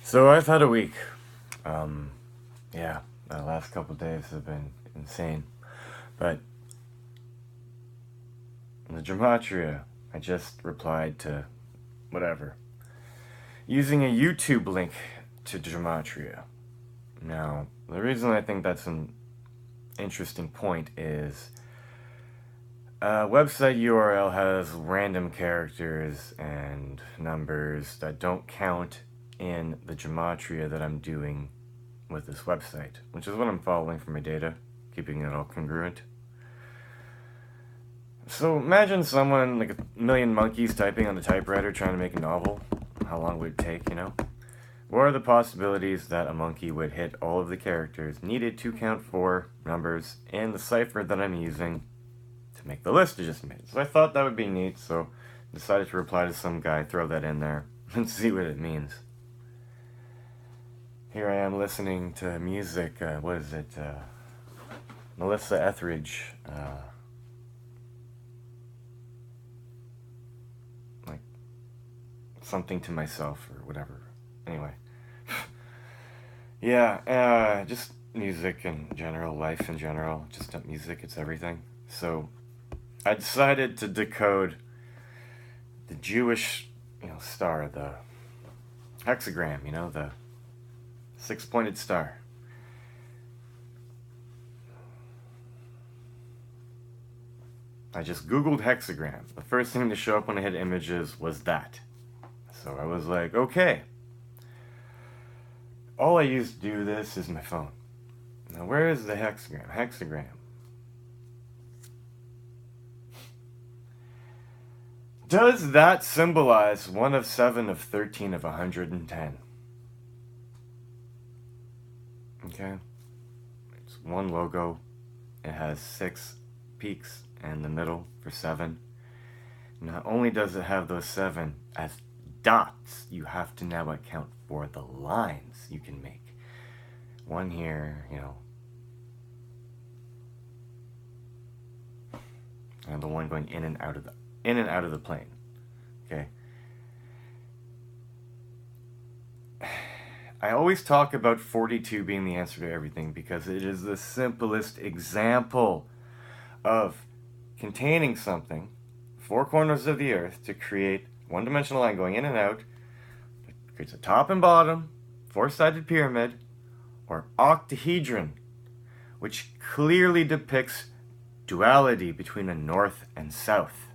So I've had a week. Yeah, the last couple days have been insane. But in the gematria, I just replied to whatever using a YouTube link to gematria. Now, the reason I think that's an interesting point is a website URL has random characters and numbers that don't count in the gematria that I'm doing with this website, which is what I'm following for my data, keeping it all congruent. So imagine someone, like a million monkeys typing on the typewriter trying to make a novel. How long would it take, you know? What are the possibilities that a monkey would hit all of the characters needed to count for numbers in the cipher that I'm using to make the list I just made? So I thought that would be neat, so decided to reply to some guy, throw that in there, and see what it means. Here I am listening to music, what is it, Melissa Etheridge, like, something to myself, or whatever. Anyway. Yeah, just music in general, life in general, just not music, it's everything. So, I decided to decode the Jewish, star, the hexagram, the six-pointed star. I just Googled hexagram. The first thing to show up when I hit images was that. So I was like, okay. All I use to do this is my phone. Now where is the hexagram? Hexagram. Does that symbolize 1 of 7 of 13 of 110? Okay. It's one logo. It has 6 peaks and the middle for 7. Not only does it have those 7 as dots, you have to now account for the lines you can make. One here, and the one going in and out of the plane. Okay. I always talk about 42 being the answer to everything because it is the simplest example of containing something, 4 corners of the earth, to create one-dimensional line going in and out. It creates a top and bottom, 4-sided pyramid, or octahedron, which clearly depicts duality between a north and south.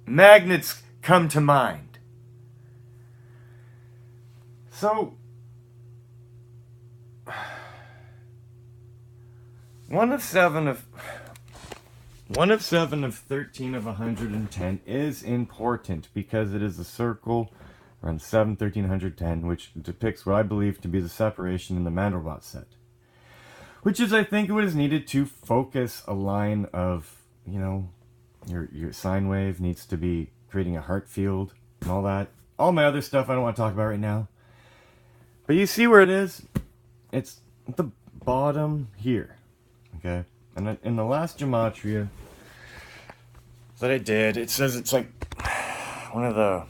Magnets come to mind. So, 1 of 7 of 13 of 110 is important because it is a circle around 7, 13, 110, which depicts what I believe to be the separation in the Mandelbrot set. Which is, I think, what is needed to focus a line of, your sine wave needs to be creating a heart field and all that. All my other stuff I don't want to talk about right now. But you see where it is? It's at the bottom here. Okay? And in the last gematria that I did, it says it's like one of the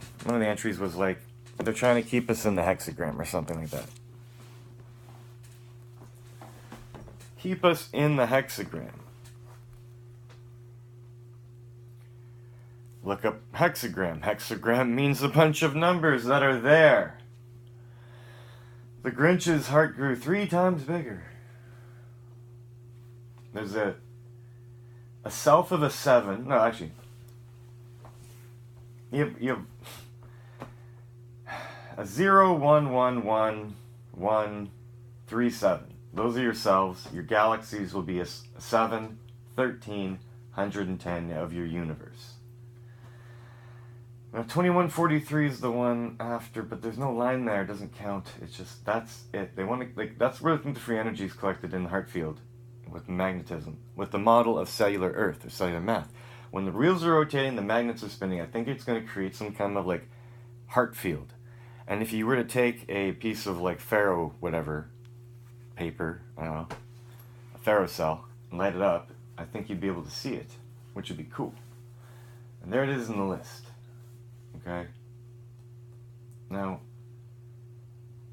entries was like they're trying to keep us in the hexagram or something like that. Keep us in the hexagram. Look up hexagram. Hexagram means a bunch of numbers that are there. The Grinch's heart grew 3 times bigger. There's a self of a 7. No, actually. You have a 0, 1, 1, 1, 1, 3, 7. Those are yourselves. Your galaxies will be a 7, 13, 110 of your universe. Now 2143 is the one after, but there's no line there. It doesn't count. It's just, that's it. They want to, that's where the free energy is collected in the heart field with magnetism, with the model of cellular earth or cellular math. When the wheels are rotating, the magnets are spinning. I think it's going to create some kind of like heart field. And if you were to take a piece of like ferro, whatever, paper, I don't know, a ferrocell, and light it up, I think you'd be able to see it, which would be cool. And there it is in the list. Okay? Now,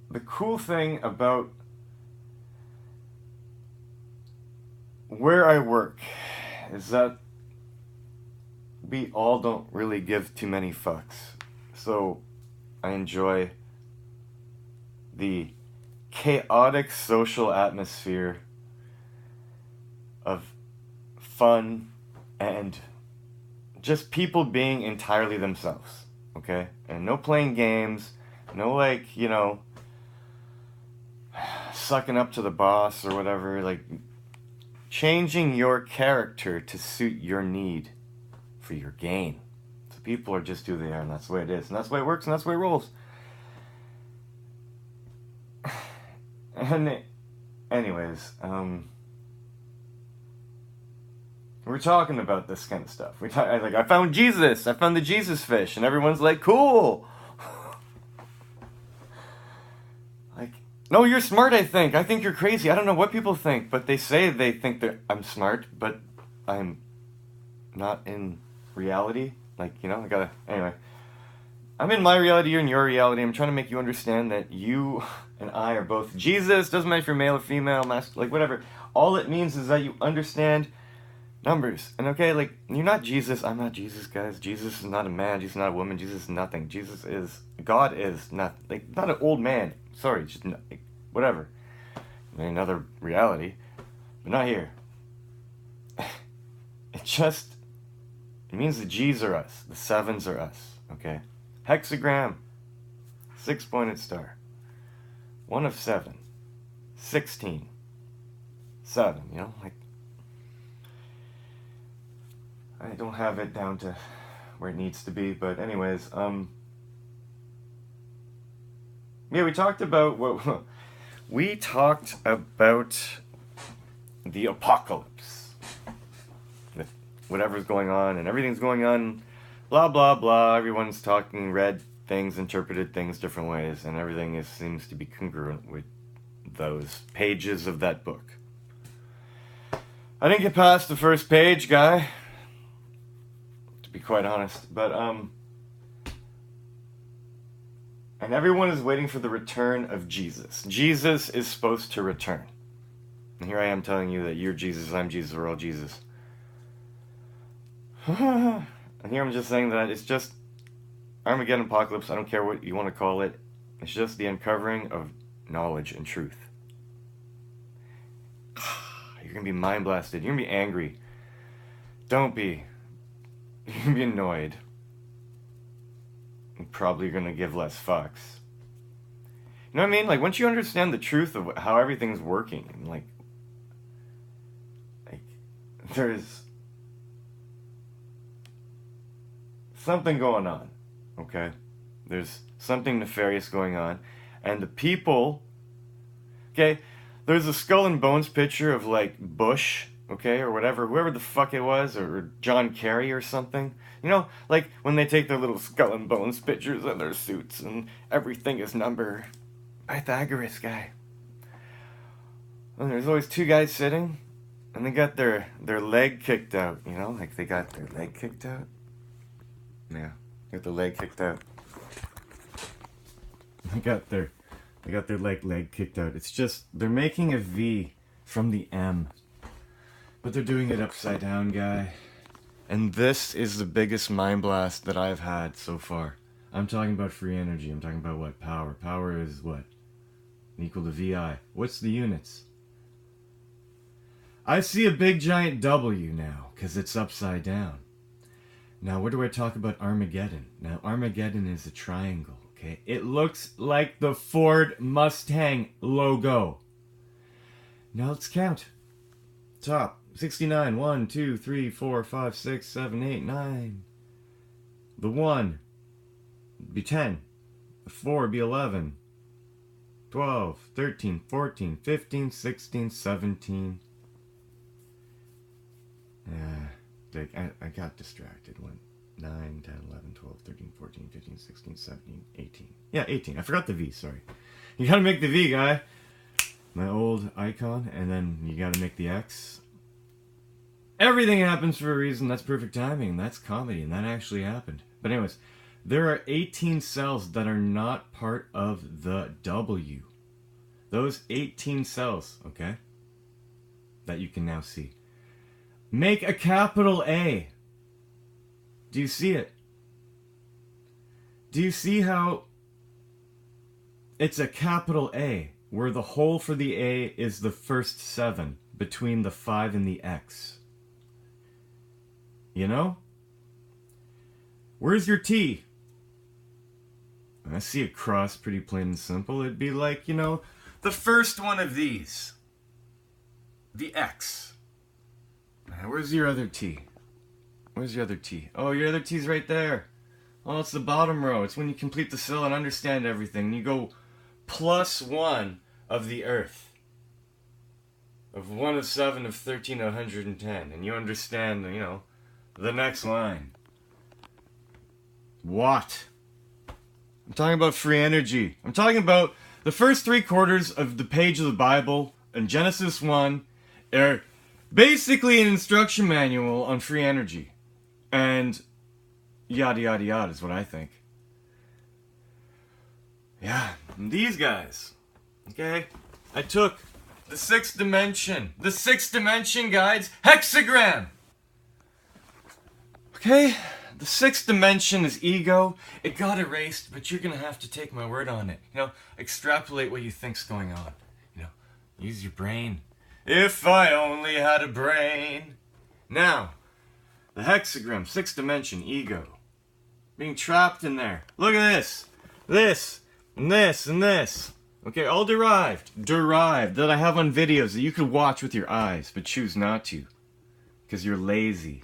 the cool thing about where I work is that we all don't really give too many fucks. So I enjoy the chaotic social atmosphere of fun and just people being entirely themselves, okay? And no playing games, no like, you know, sucking up to the boss or whatever, like changing your character to suit your need for your gain. So people are just who they are, and that's the way it is, and that's the way it works, and that's the way it rolls. And anyways, we're talking about this kind of stuff. I found Jesus. I found the Jesus fish, and everyone's like, cool. Like, no, you're smart. I think you're crazy. I don't know what people think, but they say they think that I'm smart, but I'm not in reality. Like, you know, anyway. I'm in my reality, you're in your reality. I'm trying to make you understand that you and I are both Jesus. Doesn't matter if you're male or female, like whatever. All it means is that you understand numbers. And okay, like, you're not Jesus. I'm not Jesus, guys. Jesus is not a man. Jesus is not a woman. Jesus is nothing. Jesus is, God is not, like, not an old man. Sorry, just not, like, whatever. In another reality, but not here. It means the G's are us. The 7s are us, okay? Hexagram, 6-pointed star. 1 of 7. 16. 7, you know? Like, I don't have it down to where it needs to be, but anyways, yeah, we talked about the apocalypse. With whatever's going on, and everything's going on, blah, blah, blah. Everyone's talking, read things, interpreted things different ways, and everything seems to be congruent with those pages of that book. I didn't get past the first page, guy, to be quite honest, but, and everyone is waiting for the return of Jesus. Jesus is supposed to return. And here I am telling you that you're Jesus, I'm Jesus, we're all Jesus. And here I'm just saying that it's just Armageddon apocalypse. I don't care what you want to call it. It's just the uncovering of knowledge and truth. You're going to be mind blasted. You're going to be angry. Don't be. You're going to be annoyed. And probably going to give less fucks. You know what I mean? Like, once you understand the truth of how everything's working, and like there's something going on, okay? There's something nefarious going on, and the people, okay, there's a skull and bones picture of like Bush, okay, or whatever, whoever the fuck it was, or John Kerry or something, you know, like when they take their little skull and bones pictures of their suits and everything is number Pythagoras guy. And there's always two guys sitting, and they got their leg kicked out, you know, like they got their leg kicked out. Yeah, got the leg kicked out. They got their leg kicked out. It's just, they're making a V from the M, but they're doing it upside down, guy. And this is the biggest mind blast that I've had so far. I'm talking about free energy. I'm talking about what? Power. Power is what? Equal to VI. What's the units? I see a big giant W now, because it's upside down. Now, what do I talk about Armageddon? Now, Armageddon is a triangle, okay? It looks like the Ford Mustang logo. Now, let's count. Top, 69. 1, 2, 3, 4, 5, 6, 7, 8, 9. The 1 would be 10. The 4 would be 11. 12, 13, 14, 15, 16, 17. I got distracted. 9, 10, 11, 12, 13, 14, 15, 16, 17, 18. Yeah, 18. I forgot the V, sorry. You gotta make the V, guy. My old icon, and then you gotta make the X. Everything happens for a reason. That's perfect timing, and that's comedy, and that actually happened. But anyways, There are 18 cells that are not part of the W. Those 18 cells, okay, that you can now see, make a capital A. Do you see it? Do you see how it's a capital A, where the hole for the A is the first 7 between the 5 and the X? You know? Where's your T? I see a cross, pretty plain and simple. It'd be like, you know, the first one of these. The X. Where's your other T? Where's your other T? Oh, your other T's right there. Oh, it's the bottom row. It's when you complete the cell and understand everything. And you go +1 of the Earth. Of 1 of 7 of 13 of 110. And you understand, you know, the next line. What? I'm talking about free energy. I'm talking about the first 3/4 of the page of the Bible in Genesis 1 are basically an instruction manual on free energy. And yada yada yada is what I think. Yeah, and these guys. Okay? I took the 6th dimension. The 6th dimension, guys. Hexagram! Okay? The 6th dimension is ego. It got erased, but you're gonna have to take my word on it. You know, extrapolate what you think's going on. You know, use your brain. If I only had a brain. Now, the hexagram, 6th dimension, ego. Being trapped in there. Look at this. This, and this, and this. Okay, all derived. Derived. That I have on videos that you could watch with your eyes, but choose not to. Because you're lazy.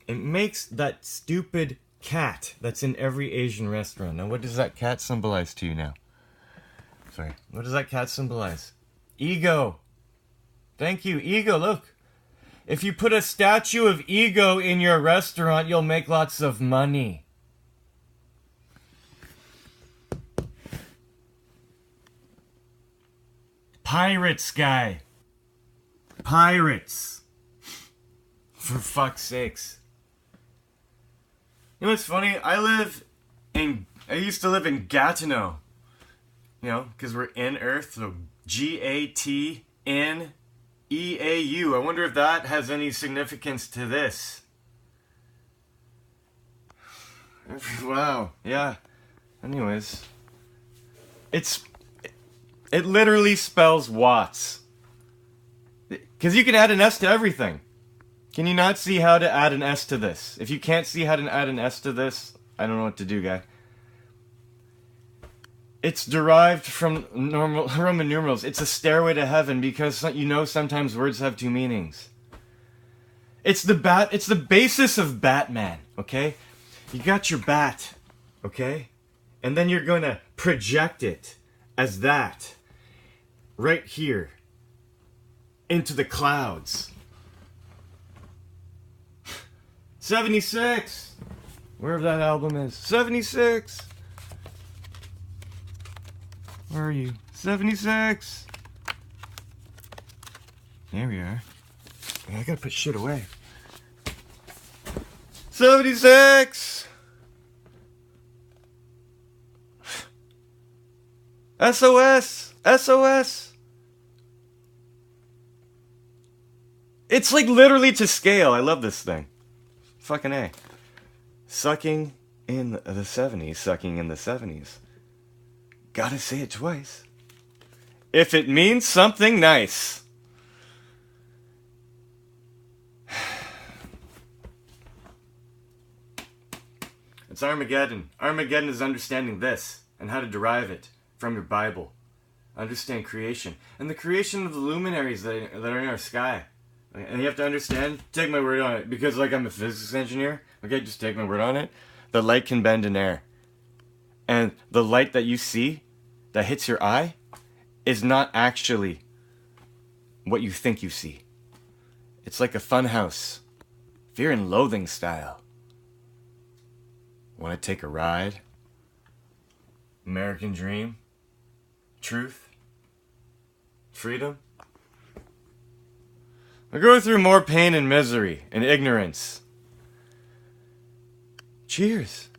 It makes that stupid cat that's in every Asian restaurant. Now, what does that cat symbolize to you now? Sorry. What does that cat symbolize? Ego. Thank you. Ego, look. If you put a statue of ego in your restaurant, you'll make lots of money. Pirates, guy. Pirates. For fuck's sakes. You know what's funny? I used to live in Gatineau. You know, because we're in Earth, so G-A-T-N-E-A-U. I wonder if that has any significance to this. Wow, yeah. Anyways. It literally spells watts. Because you can add an S to everything. Can you not see how to add an S to this? If you can't see how to add an S to this, I don't know what to do, guy. It's derived from normal Roman numerals. It's a stairway to heaven because you know sometimes words have 2 meanings. It's the basis of Batman, okay? You got your bat, okay? And then you're going to project it as that right here into the clouds. 76! Wherever that album is. 76! Where are you? 76! There we are. I gotta put shit away. 76! SOS! SOS! It's like literally to scale. I love this thing. Fucking A. Sucking in the 70s. Sucking in the 70s. Gotta say it twice. If it means something nice. It's Armageddon. Armageddon is understanding this and how to derive it from your Bible. Understand creation. And the creation of the luminaries that are in our sky. And you have to understand, take my word on it, because like I'm a physics engineer, okay, just take my word on it. The light can bend in air. And the light that you see, that hits your eye, is not actually what you think you see. It's like a fun house. Fear and Loathing style. Want to take a ride? American dream? Truth? Freedom? I go through more pain and misery and ignorance Cheers.